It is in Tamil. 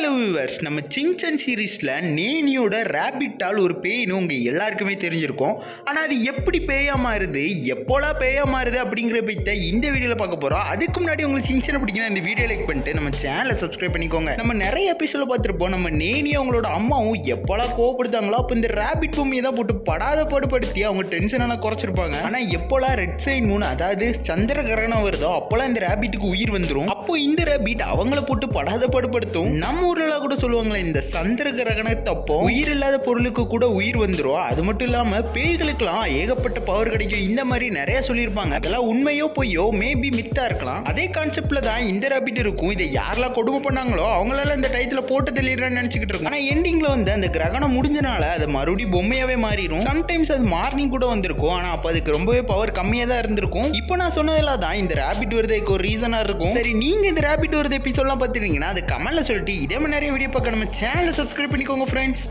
ஹலோ வியூவர்ஸ், நம்ம சின்சன் சீரீஸில் நேனியோட ரேபிட்டால் ஒரு பேய்னு உங்கள் எல்லாருக்குமே தெரிஞ்சிருக்கும். ஆனால் அது எப்படி பேயா மாறுது, எப்போலாம் பேயா மாறுது அப்படிங்கிற பற்றி இந்த வீடியோவில் பார்க்க போகிறோம். அதுக்கு முன்னாடி உங்களுக்கு சின்சனை பிடிக்கணும் இந்த வீடியோ லைக் பண்ணிட்டு நம்ம சேனலை சப்ஸ்கிரைப் பண்ணிக்கோங்க. நம்ம நிறைய எபிசோட பார்த்துருப்போம். நம்ம நேனி அவங்களோட அம்மாவும் எப்போலாம் கோவப்படுத்தாங்களோ அப்போ இந்த ரேபிட் பொம்மையை தான் போட்டு படாத பாடுபடுத்தி அவங்க டென்ஷனெல்லாம் குறைச்சிருப்பாங்க. ஆனால் எப்போலாம் ரெட் சைன் மூணு, அதாவது சந்திர கிரகணம் வருதோ அப்போலாம் இந்த ரேபிட்டுக்கு உயிர் வந்துடும். அப்போ இந்த ரேபிட் அவங்கள போட்டு படாத பாடுபடுத்தும். நம்ம ஊர்ல கூட சொல்லுவாங்களே, இந்த சந்திர கிரகணத்தப்போ உயிர் இல்லாத பொருளுக்கு கூட உயிர் வந்துடும். அது மட்டும் இல்லாம பேய்களுக்கெல்லாம் ஏகப்பட்ட பவர் கிடைக்கும். இந்த மாதிரி நிறைய சொல்லியிருப்பாங்க. அதெல்லாம் உண்மையோ பொய்யோ மேபி மித்தா இருக்கலாம். அதே கான்செப்ட்ல தான் இந்த ரேபிட் இருக்கும். இதை யாரெல்லாம் கொடுமை பண்ணாங்களோ அவங்களால இந்த டயத்துல போட்டு தெளிறான்னு நினைச்சுக்கிட்டு இருக்கும். ஆனா எண்டிங்ல வந்து அந்த கிரகணம் முடிஞ்சனால அது மறுபடியும் பொம்மையாவே மாறிடும். சம்டைம்ஸ் அது மார்னிங் கூட வந்திருக்கும். ஆனா அப்ப அதுக்கு ரொம்பவே பவர் கம்மியா தான் இருந்திருக்கும். இப்போ நான் சொன்னதெல்லாம் தான் இந்த ரேபிட் வருதுக்கு ஒரு ரீசனா இருக்கும். சரி, நீங்க இந்த ரேபிட் வருது எபிசோட்லாம் பார்த்துட்டீங்கன்னா அது கமெண்ட்ல சொல்லிட்டு இதே மாதிரி நிறைய வீடியோ பார்க்க நம்ம சேனலை சப்ஸ்கிரைப் பண்ணிக்கோங்க ஃப்ரெண்ட்ஸ்.